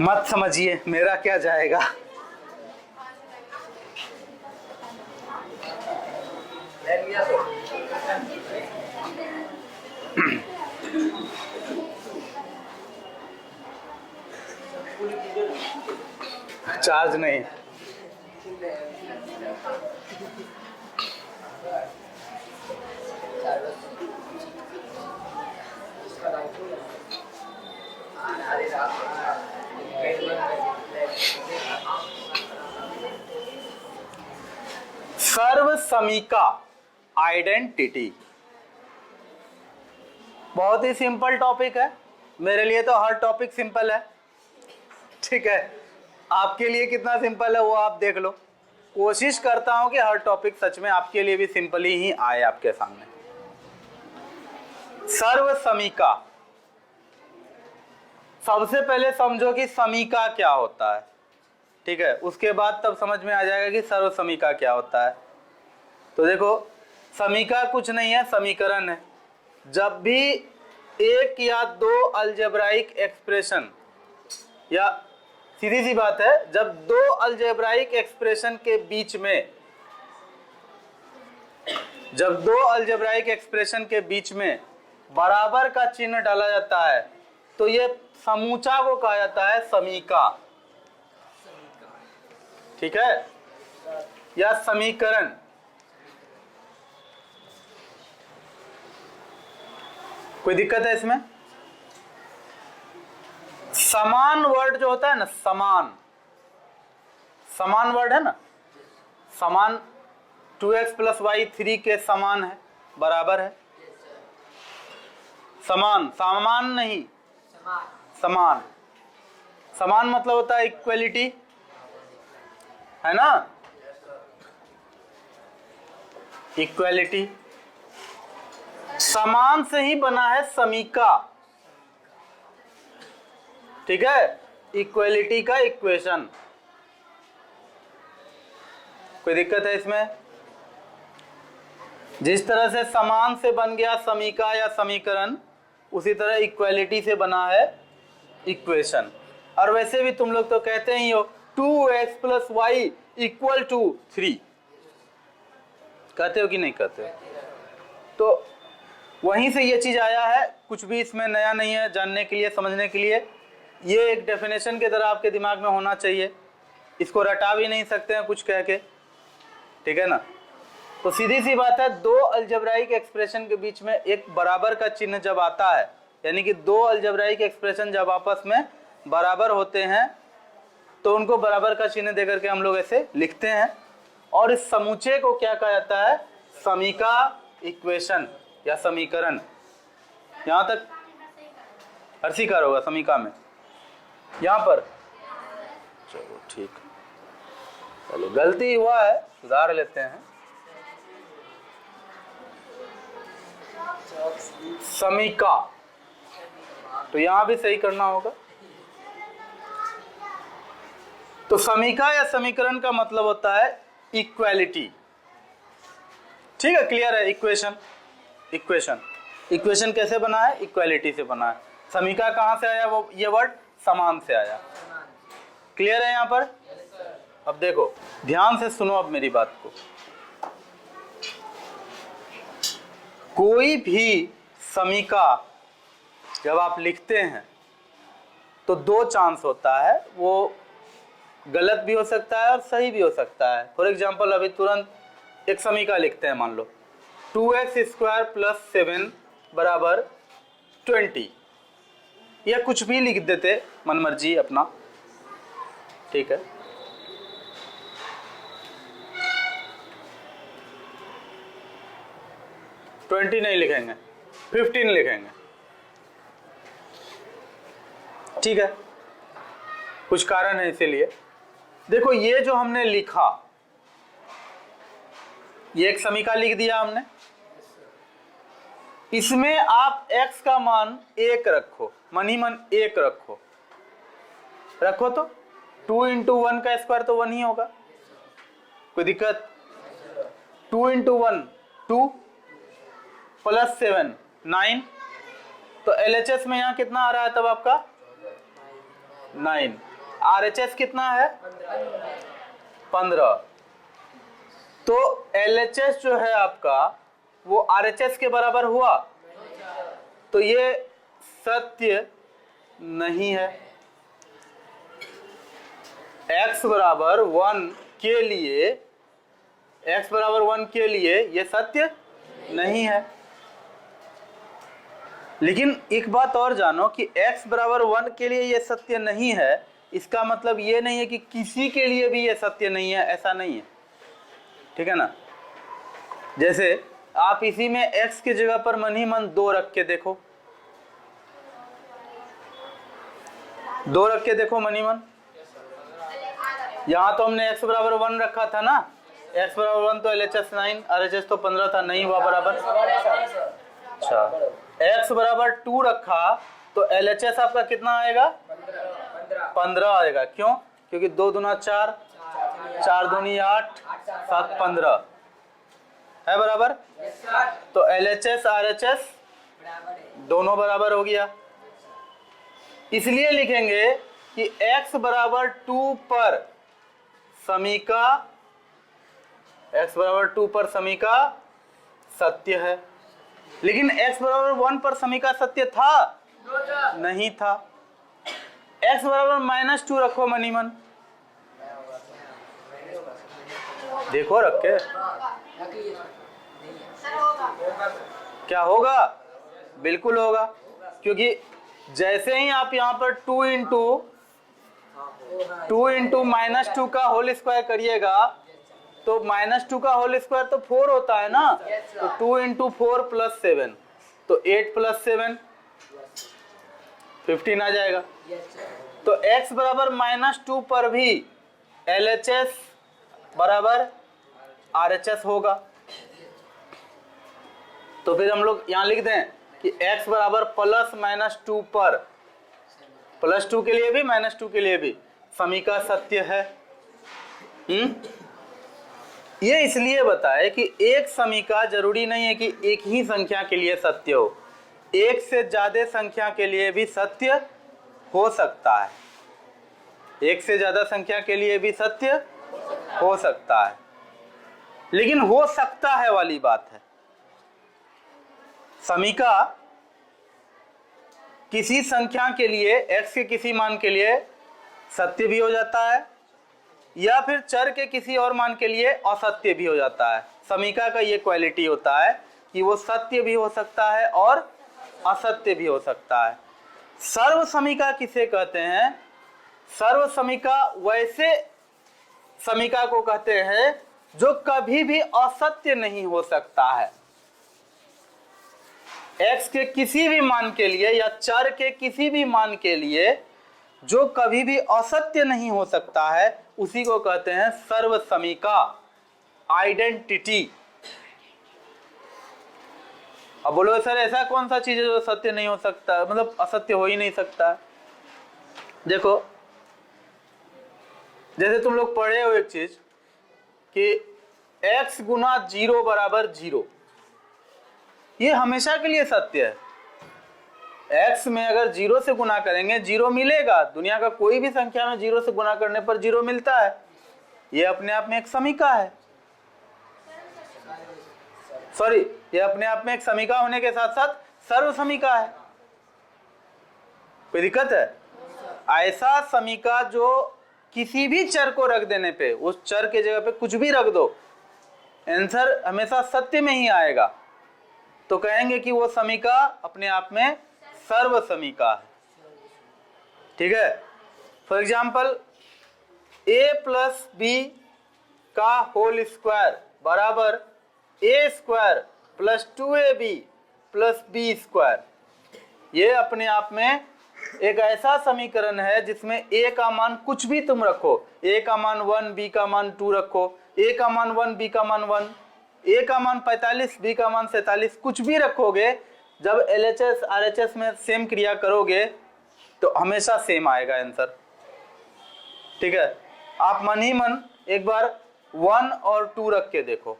मत समझिए, मेरा क्या जाएगा। चार्ज नहीं। सर्वसमीका आइडेंटिटी बहुत ही सिंपल टॉपिक है। मेरे लिए तो हर टॉपिक सिंपल है, ठीक है। आपके लिए कितना सिंपल है वो आप देख लो। कोशिश करता हूं कि हर टॉपिक सच में आपके लिए भी सिंपल ही आए आपके सामने। सर्वसमीका, सबसे पहले समझो कि समीका क्या होता है, ठीक है। उसके बाद तब समझ में आ जाएगा कि सर्वसमीका क्या होता है। तो देखो, समीका कुछ नहीं है, समीकरण है। जब भी एक या दो अलजेब्राइक एक्सप्रेशन, या सीधी सी बात है, जब दो अलजेब्राइक एक्सप्रेशन के बीच में, जब दो अलजेब्राइक एक्सप्रेशन के बीच में बराबर का चिन्ह डाला जाता है तो ये समूचा को कहा जाता है समीका, ठीक है, या समीकरण। कोई दिक्कत है इसमें? समान वर्ड जो होता है ना, समान, समान वर्ड है ना, समान 2x + y 3 के समान है, बराबर है। समान, समान नहीं, समान। समान मतलब होता है इक्वलिटी, है ना, इक्वलिटी। समान से ही बना है समीका, ठीक है, इक्वलिटी का इक्वेशन। कोई दिक्कत है इसमें? जिस तरह से समान से बन गया समीका या समीकरण, उसी तरह इक्वलिटी से बना है इक्वेशन। और वैसे भी तुम लोग तो कहते ही हो 2x + y = 3, कहते हो कि नहीं कहते हो? तो वहीं से ये चीज आया है, कुछ भी इसमें नया नहीं है। जानने के लिए, समझने के लिए ये एक डेफिनेशन की तरह आपके दिमाग में होना चाहिए। इसको रटा भी नहीं सकते हैं कुछ कह के, ठीक है ना। तो सीधी सी बात है, दो अलजेब्राइक एक्सप्रेशन के बीच में एक बराबर का चिन्ह जब आता है, यानी कि दो अलजेब्राइक एक्सप्रेशन जब आपस में बराबर होते हैं तो उनको बराबर का चिन्ह देकर के हम लोग ऐसे लिखते हैं। और इस समूचे को क्या कहा जाता है? समीका, इक्वेशन या समीकरण। यहां तक हर्षिकार होगा समीका में, यहां पर। चलो ठीक, चलो गलती हुआ है, सुधार लेते हैं। समीका, तो यहां भी सही करना होगा। तो समीका या समीकरण का मतलब होता है इक्वालिटी, ठीक है, क्लियर है। इक्वेशन, इक्वेशन, इक्वेशन कैसे बना है? इक्वालिटी से बना है। समीका कहां से आया? वो ये वर्ड समान से आया। क्लियर है यहां पर? अब देखो, ध्यान से सुनो अब मेरी बात को। कोई भी समीका जब आप लिखते हैं तो दो चांस होता है, वो गलत भी हो सकता है और सही भी हो सकता है। फॉर एग्जाम्पल, अभी तुरंत एक समीका लिखते हैं, मान लो 2x² + 7 = 20, या कुछ भी लिख देते मनमर्जी अपना, ठीक है। ट्वेंटी नहीं लिखेंगे, 15 लिखेंगे, ठीक है। कुछ कारण है इसीलिए। देखो, ये जो हमने लिखा, ये एक समीका लिख दिया हमने। इसमें आप x का मान 1 रखो, मन ही मन 1 रखो, रखो तो 2 × 1 का स्क्वायर तो 1 ही होगा। कोई दिक्कत? 2 × 1 2 + 7 9, तो LHS में यहाँ कितना आ रहा है तब आपका 9। RHS कितना है 15। तो LHS जो है आपका वो RHS के बराबर हुआ, तो ये सत्य नहीं है। x बराबर 1 के लिए, x बराबर 1 के लिए ये सत्य नहीं है। लेकिन एक बात और जानो कि x बराबर 1 के लिए ये सत्य नहीं है, इसका मतलब ये नहीं है कि किसी के लिए भी ये सत्य नहीं है, ऐसा नहीं है, ठीक है ना। जैसे आप इसी में x की जगह पर मन ही मन 2 रख के देखो, 2 रख के देखो मन ही मन। यहाँ तो हमने x बराबर 1 रखा था ना, x बराबर 1 तो LHS 9, RHS तो 15 था, नहीं हुआ बराबर। अच्छा, x बराबर 2 रखा तो LHS आपका कितना आएगा 15 आएगा। क्यों? क्योंकि 2 दूना 4, 4 दूनी 8, 7 15 है बराबर। तो LHS RHS दोनों बराबर हो गया। इसलिए लिखेंगे कि x बराबर 2 पर समीका, x बराबर 2 पर समीका सत्य है। लेकिन x बराबर 1 पर समीका सत्य था नहीं था। x बराबर -2 रखो मनी मन, देखो रख के क्या होगा, बिल्कुल होगा। क्योंकि जैसे ही आप यहाँ पर 2 इंटू -2 का होल स्क्वायर करिएगा तो -2 का होल स्क्वायर तो 4 होता है ना, तो 2 इंटू 4 + 7, तो 8 + 7 15 आ जाएगा। तो x बराबर -2 पर भी LHS बराबर RHS होगा। तो फिर हम लोग यहाँ लिख दें कि x बराबर +-2 पर, +2 के लिए भी -2 के लिए भी समीका सत्य है। ये इसलिए बताए कि एक समीका जरूरी नहीं है कि एक ही संख्या के लिए सत्य हो, एक से ज्यादा संख्या के लिए भी सत्य हो सकता है, एक से ज्यादा संख्या के लिए भी सत्य हो सकता है। लेकिन हो सकता है वाली बात है, समीका किसी संख्या के लिए x के किसी मान के लिए सत्य भी हो जाता है या फिर चर के किसी और मान के लिए असत्य भी हो जाता है। समीका का ये क्वालिटी होता है कि वो सत्य भी हो सकता है और असत्य भी हो सकता है। सर्व समीका किसे कहते हैं? सर्व समीका वैसे समीका को कहते हैं जो कभी भी असत्य नहीं हो सकता है। x के किसी भी मान के लिए या चर के किसी भी मान के लिए जो कभी भी असत्य नहीं हो सकता है, उसी को कहते हैं सर्व समीका, आइडेंटिटी। अब बोलो सर ऐसा कौन सा चीज है जो सत्य नहीं हो सकता, मतलब असत्य हो ही नहीं सकता है? देखो, जैसे तुम लोग पढ़े हो एक चीज कि x गुना 0 बराबर 0, ये हमेशा के लिए सत्य है। x में अगर 0 से गुना करेंगे 0 मिलेगा, दुनिया का कोई भी संख्या में 0 से गुना करने पर 0 मिलता है। ये अपने आप में एक समीका है, सॉरी, ये अपने आप में एक समीका होने के साथ साथ सर्व समीका है। कोई दिक्कत है? ऐसा समीका जो किसी भी चर को रख देने पे, उस चर के जगह पे कुछ भी रख दो, आंसर हमेशा सत्य में ही आएगा, तो कहेंगे कि वो समीका अपने आप में सर्व समीका है। ठीक है? फॉर एग्जाम्पल a + b का होल स्क्वायर बराबर a² + 2ab + b²। ये अपने आप में एक ऐसा समीकरण है जिसमें a का मान कुछ भी तुम रखो, a का मान 1, b का मान 2 रखो, a का मान 1, b का मान 1, a का मान 45, b का मान 47, कुछ भी रखोगे, जब LHS RHS में सेम क्रिया करोगे तो हमेशा सेम आएगा आंसर। ठीक है? आप मन ही मन एक बार 1 और 2 रख के देखो,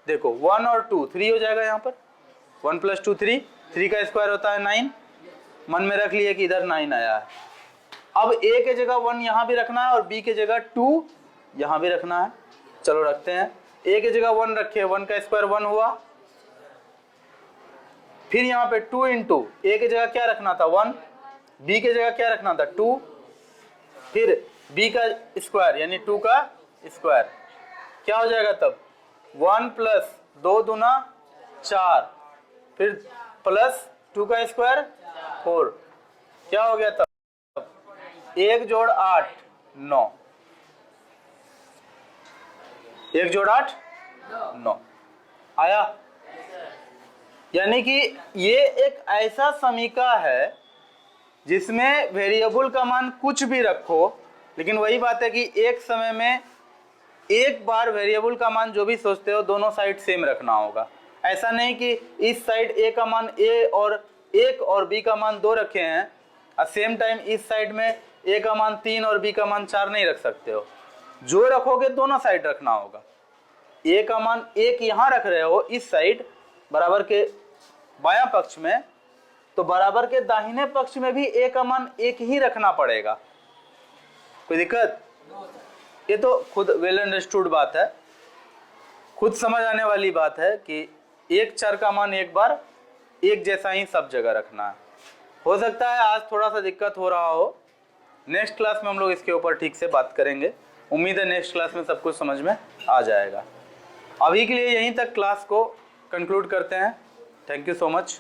1 और 2 3 हो जाएगा। यहाँ पर 1 + 2 3, 3 का स्क्वायर होता है 9, मन में रख लिए कि इधर 9 आया है। अब a के जगह 1 यहाँ भी रखना है और b के जगह 2 यहाँ भी रखना है। चलो रखते हैं। a के जगह 1 रखे, 1 का स्क्वायर 1 हुआ। फिर यहाँ पे 2 इंटू a के जगह क्या रखना था 1, b के जगह क्या रखना था 2, फिर b का स्क्वायर यानी 2 का स्क्वायर, क्या हो जाएगा तब 1 प्लस 2 दूना 4, फिर प्लस 2 का स्क्वायर 4, क्या हो गया तब 1 जोड़ 8 9, 1 जोड़ 8 9 आया। यानी कि ये एक ऐसा समीका है जिसमें वेरिएबल का मान कुछ भी रखो, लेकिन वही बात है कि एक समय में एक बार वेरिएबल का मान जो भी सोचते हो दोनों साइड सेम रखना होगा। ऐसा नहीं कि इस साइड a का मान a और 1 और b का मान 2 रखे हैं और सेम टाइम इस साइड में a का मान 3 और b का मान 4 नहीं रख सकते हो। जो रखोगे दोनों साइड रखना होगा। a का मान 1 यहाँ रख रहे हो इस साइड बराबर के बायां पक्ष में, तो बराबर के दाहिने पक्ष में भी a का मान 1 ही रखना पड़ेगा। कोई दिक्कत? ये तो खुद वेल अंडरस्टूड बात है, खुद समझ आने वाली बात है कि एक चर का मान एक बार एक जैसा ही सब जगह रखना है। हो सकता है आज थोड़ा सा दिक्कत हो रहा हो, नेक्स्ट क्लास में हम लोग इसके ऊपर ठीक से बात करेंगे। उम्मीद है नेक्स्ट क्लास में सब कुछ समझ में आ जाएगा। अभी के लिए यहीं तक क्लास को कंक्लूड करते हैं। Thank you so much.